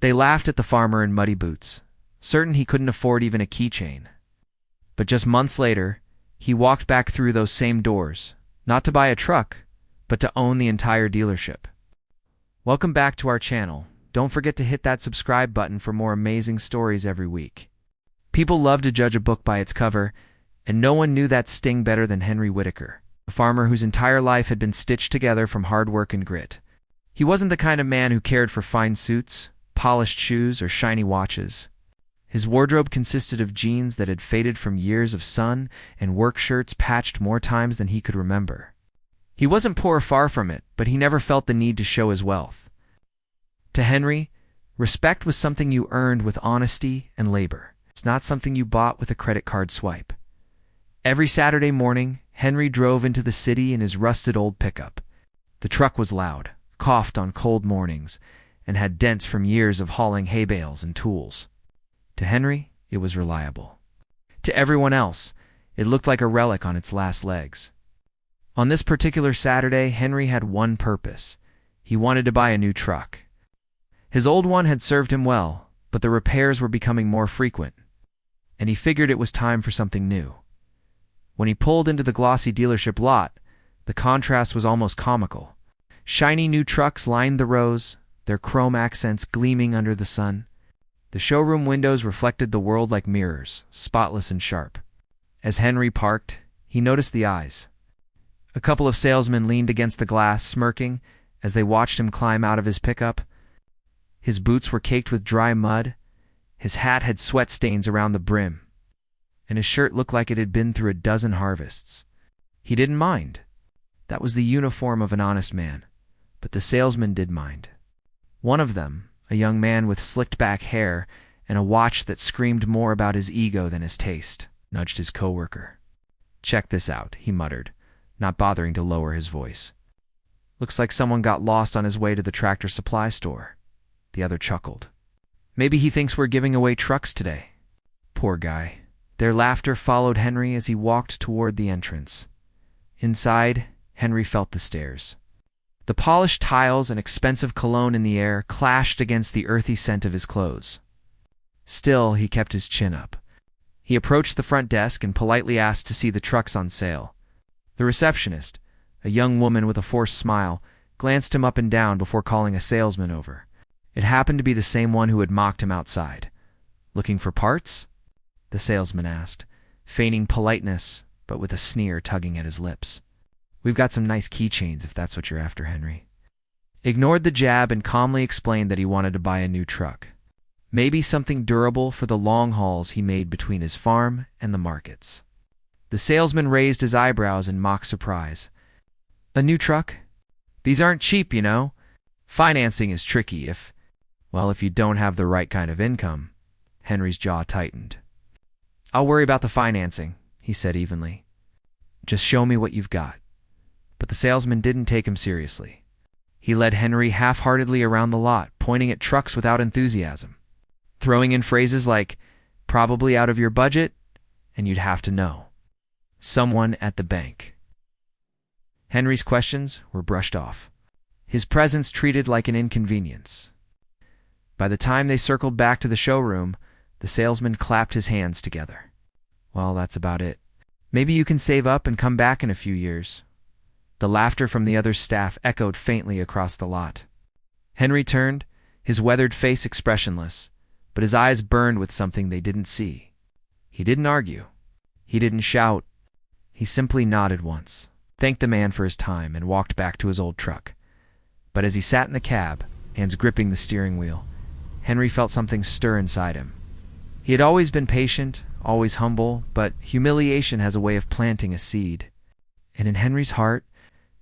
They laughed at the farmer in muddy boots, certain he couldn't afford even a keychain. But just months later, he walked back through those same doors, not to buy a truck, but to own the entire dealership. Welcome back to our channel. Don't forget to hit that subscribe button for more amazing stories every week. People love to judge a book by its cover, and no one knew that sting better than Henry Whitaker, a farmer whose entire life had been stitched together from hard work and grit. He wasn't the kind of man who cared for fine suits, polished shoes, or shiny watches. His wardrobe consisted of jeans that had faded from years of sun and work shirts patched more times than he could remember. He wasn't poor, far from it, but he never felt the need to show his wealth. To Henry, respect was something you earned with honesty and labor. It's not something you bought with a credit card swipe. Every Saturday morning, Henry drove into the city in his rusted old pickup. The truck was loud, coughed on cold mornings, and had dents from years of hauling hay bales and tools. To Henry, it was reliable. To everyone else, it looked like a relic on its last legs. On this particular Saturday, Henry had one purpose. He wanted to buy a new truck. His old one had served him well, but the repairs were becoming more frequent, and he figured it was time for something new. When he pulled into the glossy dealership lot, the contrast was almost comical. Shiny new trucks lined the rows, their chrome accents gleaming under the sun. The showroom windows reflected the world like mirrors, spotless and sharp. As Henry parked, he noticed the eyes. A couple of salesmen leaned against the glass, smirking, as they watched him climb out of his pickup. His boots were caked with dry mud, his hat had sweat stains around the brim, and his shirt looked like it had been through a dozen harvests. He didn't mind. That was the uniform of an honest man. But the salesmen did mind. One of them, a young man with slicked-back hair and a watch that screamed more about his ego than his taste, nudged his coworker. "Check this out," he muttered, not bothering to lower his voice. "Looks like someone got lost on his way to the tractor supply store." The other chuckled. "Maybe he thinks we're giving away trucks today." Poor guy. Their laughter followed Henry as he walked toward the entrance. Inside, Henry felt the stares. The polished tiles and expensive cologne in the air clashed against the earthy scent of his clothes. Still, he kept his chin up. He approached the front desk and politely asked to see the trucks on sale. The receptionist, a young woman with a forced smile, glanced him up and down before calling a salesman over. It happened to be the same one who had mocked him outside. "Looking for parts?" the salesman asked, feigning politeness, but with a sneer tugging at his lips. "We've got some nice keychains if that's what you're after," Henry ignored the jab and calmly explained that he wanted to buy a new truck. Maybe something durable for the long hauls he made between his farm and the markets. The salesman raised his eyebrows in mock surprise. "A new truck? These aren't cheap, you know. Financing is tricky if you don't have the right kind of income." Henry's jaw tightened. "I'll worry about the financing," he said evenly. "Just show me what you've got." But the salesman didn't take him seriously. He led Henry half-heartedly around the lot, pointing at trucks without enthusiasm, throwing in phrases like, "probably out of your budget," and "you'd have to know someone at the bank." Henry's questions were brushed off, his presence treated like an inconvenience. By the time they circled back to the showroom, the salesman clapped his hands together. "Well, that's about it. Maybe you can save up and come back in a few years." The laughter from the other staff echoed faintly across the lot. Henry turned, his weathered face expressionless, but his eyes burned with something they didn't see. He didn't argue. He didn't shout. He simply nodded once, thanked the man for his time, and walked back to his old truck. But as he sat in the cab, hands gripping the steering wheel, Henry felt something stir inside him. He had always been patient, always humble, but humiliation has a way of planting a seed. And in Henry's heart,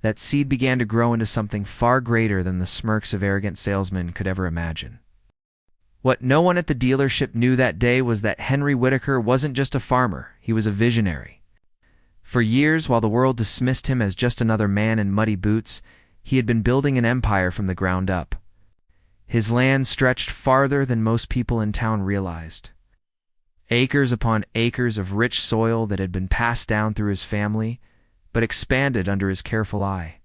that seed began to grow into something far greater than the smirks of arrogant salesmen could ever imagine. What no one at the dealership knew that day was that Henry Whitaker wasn't just a farmer, he was a visionary. For years, while the world dismissed him as just another man in muddy boots, he had been building an empire from the ground up. His land stretched farther than most people in town realized. Acres upon acres of rich soil that had been passed down through his family, but expanded under his careful eye.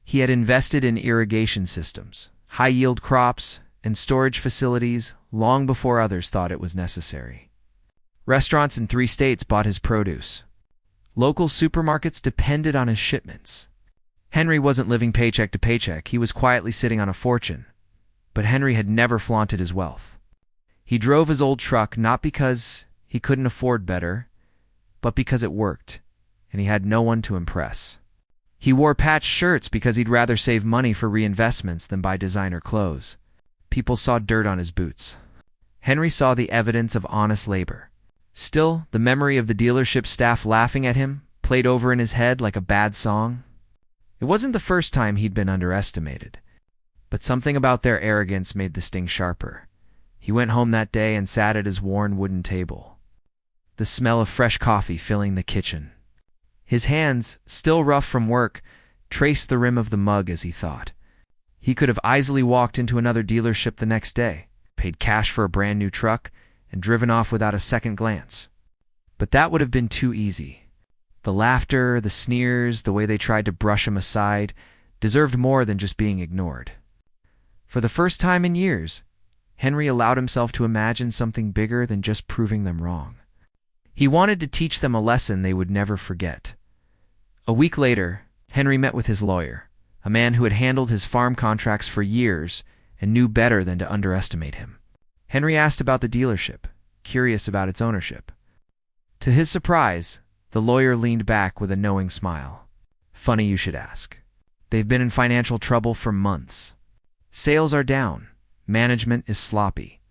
He had invested in irrigation systems, high-yield crops, and storage facilities long before others thought it was necessary. Restaurants in 3 states bought his produce. Local supermarkets depended on his shipments. Henry wasn't living paycheck to paycheck. He was quietly sitting on a fortune. But Henry had never flaunted his wealth. He drove his old truck not because he couldn't afford better, but because it worked, and he had no one to impress. He wore patched shirts because he'd rather save money for reinvestments than buy designer clothes. People saw dirt on his boots. Henry saw the evidence of honest labor. Still, the memory of the dealership staff laughing at him played over in his head like a bad song. It wasn't the first time he'd been underestimated, but something about their arrogance made the sting sharper. He went home that day and sat at his worn wooden table, the smell of fresh coffee filling the kitchen. His hands, still rough from work, traced the rim of the mug as he thought. He could have easily walked into another dealership the next day, paid cash for a brand new truck, and driven off without a second glance. But that would have been too easy. The laughter, the sneers, the way they tried to brush him aside, deserved more than just being ignored. For the first time in years, Henry allowed himself to imagine something bigger than just proving them wrong. He wanted to teach them a lesson they would never forget. A week later, Henry met with his lawyer, a man who had handled his farm contracts for years and knew better than to underestimate him. Henry asked about the dealership, curious about its ownership. To his surprise, the lawyer leaned back with a knowing smile. Funny you should ask. They've been in financial trouble for months. Sales are down. Management is sloppy.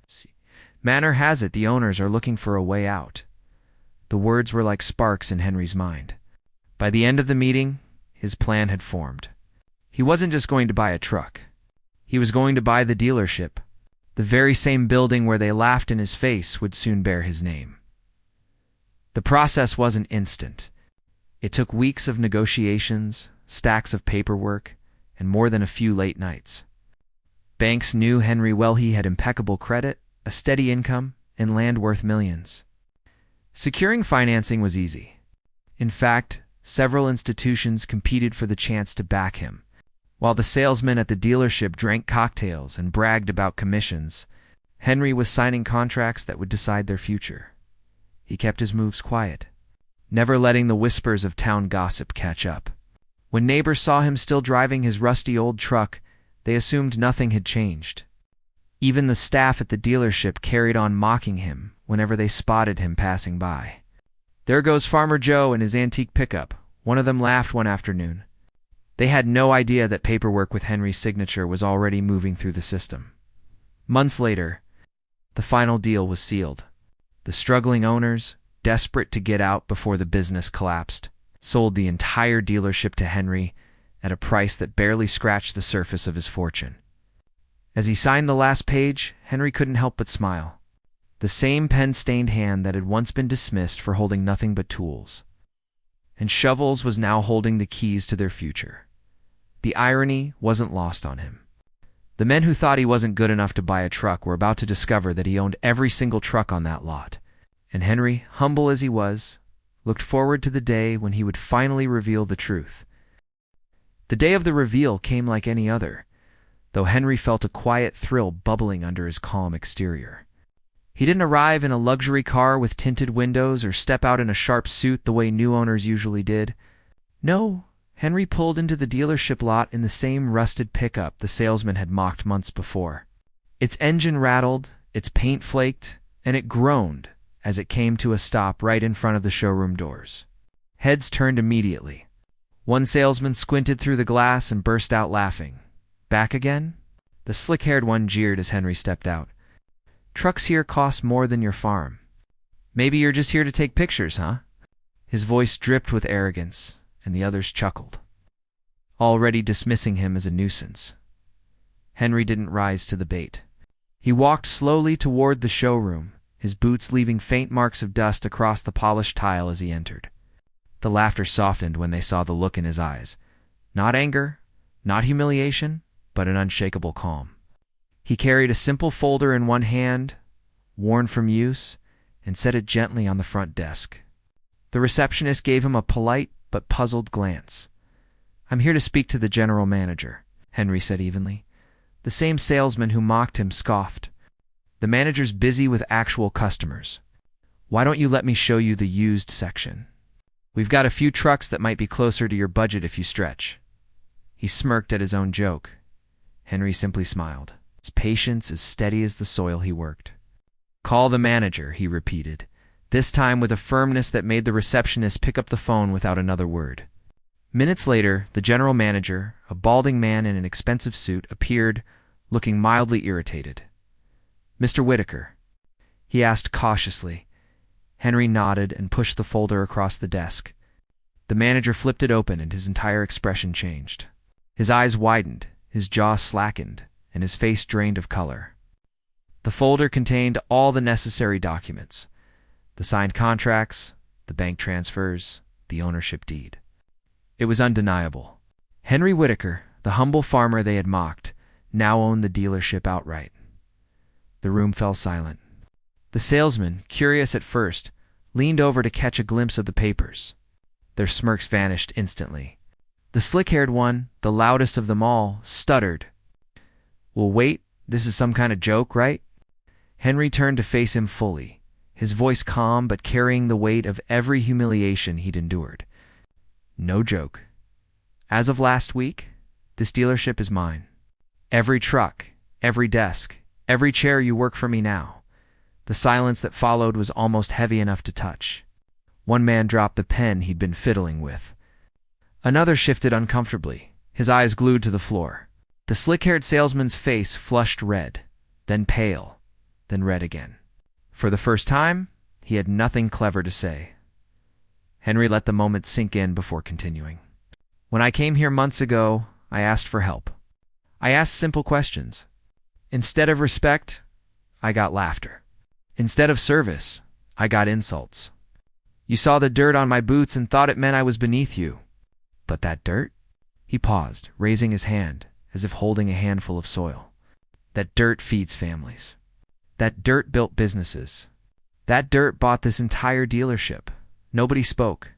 Manor has it the owners are looking for a way out. The words were like sparks in Henry's mind. By the end of the meeting, his plan had formed. He wasn't just going to buy a truck. He was going to buy the dealership. The very same building where they laughed in his face would soon bear his name. The process wasn't instant. It took weeks of negotiations, stacks of paperwork, and more than a few late nights. Banks knew Henry well. He had impeccable credit, a steady income, and land worth millions. Securing financing was easy. In fact, several institutions competed for the chance to back him. While the salesmen at the dealership drank cocktails and bragged about commissions, Henry was signing contracts that would decide their future. He kept his moves quiet, never letting the whispers of town gossip catch up. When neighbors saw him still driving his rusty old truck, they assumed nothing had changed. Even the staff at the dealership carried on mocking him whenever they spotted him passing by. There goes Farmer Joe and his antique pickup, one of them laughed one afternoon. They had no idea that paperwork with Henry's signature was already moving through the system. Months later, the final deal was sealed. The struggling owners, desperate to get out before the business collapsed, sold the entire dealership to Henry at a price that barely scratched the surface of his fortune. As he signed the last page, Henry couldn't help but smile. The same pen-stained hand that had once been dismissed for holding nothing but tools. And Shovels was now holding the keys to their future. The irony wasn't lost on him. The men who thought he wasn't good enough to buy a truck were about to discover that he owned every single truck on that lot. And Henry, humble as he was, looked forward to the day when he would finally reveal the truth. The day of the reveal came like any other, though Henry felt a quiet thrill bubbling under his calm exterior. He didn't arrive in a luxury car with tinted windows or step out in a sharp suit the way new owners usually did. No, Henry pulled into the dealership lot in the same rusted pickup the salesman had mocked months before. Its engine rattled, its paint flaked, and it groaned as it came to a stop right in front of the showroom doors. Heads turned immediately. One salesman squinted through the glass and burst out laughing. Back again? The slick-haired one jeered as Henry stepped out. Trucks here cost more than your farm. Maybe you're just here to take pictures, huh? His voice dripped with arrogance, and the others chuckled, already dismissing him as a nuisance. Henry didn't rise to the bait. He walked slowly toward the showroom, his boots leaving faint marks of dust across the polished tile as he entered. The laughter softened when they saw the look in his eyes. Not anger, not humiliation, but an unshakable calm. He carried a simple folder in one hand, worn from use, and set it gently on the front desk. The receptionist gave him a polite but puzzled glance. "I'm here to speak to the general manager," Henry said evenly. The same salesman who mocked him scoffed. "The manager's busy with actual customers. Why don't you let me show you the used section? We've got a few trucks that might be closer to your budget if you stretch." He smirked at his own joke. Henry simply smiled, his patience as steady as the soil he worked. "Call the manager," he repeated, this time with a firmness that made the receptionist pick up the phone without another word. Minutes later, the general manager, a balding man in an expensive suit, appeared, looking mildly irritated. "Mr. Whitaker?" he asked cautiously. Henry nodded and pushed the folder across the desk. The manager flipped it open and his entire expression changed. His eyes widened, his jaw slackened, and his face drained of color. The folder contained all the necessary documents: the signed contracts, the bank transfers, the ownership deed. It was undeniable. Henry Whitaker, the humble farmer they had mocked, now owned the dealership outright. The room fell silent. The salesman, curious at first, leaned over to catch a glimpse of the papers. Their smirks vanished instantly. The slick-haired one, the loudest of them all, stuttered. "Well, wait, this is some kind of joke, right?" Henry turned to face him fully, his voice calm but carrying the weight of every humiliation he'd endured. "No joke. As of last week, this dealership is mine. Every truck, every desk, every chair you work for me now." The silence that followed was almost heavy enough to touch. One man dropped the pen he'd been fiddling with. Another shifted uncomfortably, his eyes glued to the floor. The slick-haired salesman's face flushed red, then pale, then red again. For the first time, he had nothing clever to say. Henry let the moment sink in before continuing. "When I came here months ago, I asked for help. I asked simple questions. Instead of respect, I got laughter. Instead of service, I got insults. You saw the dirt on my boots and thought it meant I was beneath you. But that dirt?" He paused, raising his hand, as if holding a handful of soil. "That dirt feeds families. That dirt built businesses. That dirt bought this entire dealership." Nobody spoke.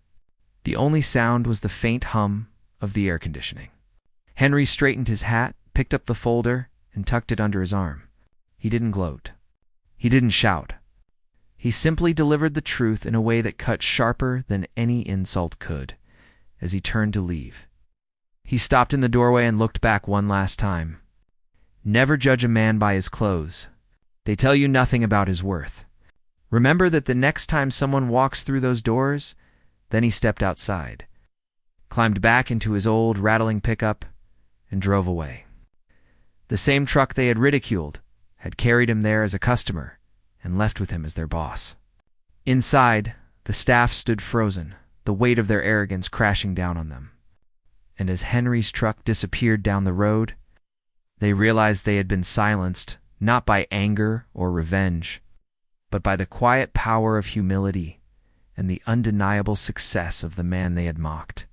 The only sound was the faint hum of the air conditioning. Henry straightened his hat, picked up the folder, and tucked it under his arm. He didn't gloat. He didn't shout. He simply delivered the truth in a way that cut sharper than any insult could. As he turned to leave, he stopped in the doorway and looked back one last time. Never judge a man by his clothes. They tell you nothing about his worth. Remember that the next time someone walks through those doors. Then he stepped outside, climbed back into his old rattling pickup, and drove away. The same truck they had ridiculed had carried him there as a customer and left with him as their boss. Inside, the staff stood frozen, the weight of their arrogance crashing down on them. And as Henry's truck disappeared down the road, they realized they had been silenced not by anger or revenge, but by the quiet power of humility and the undeniable success of the man they had mocked.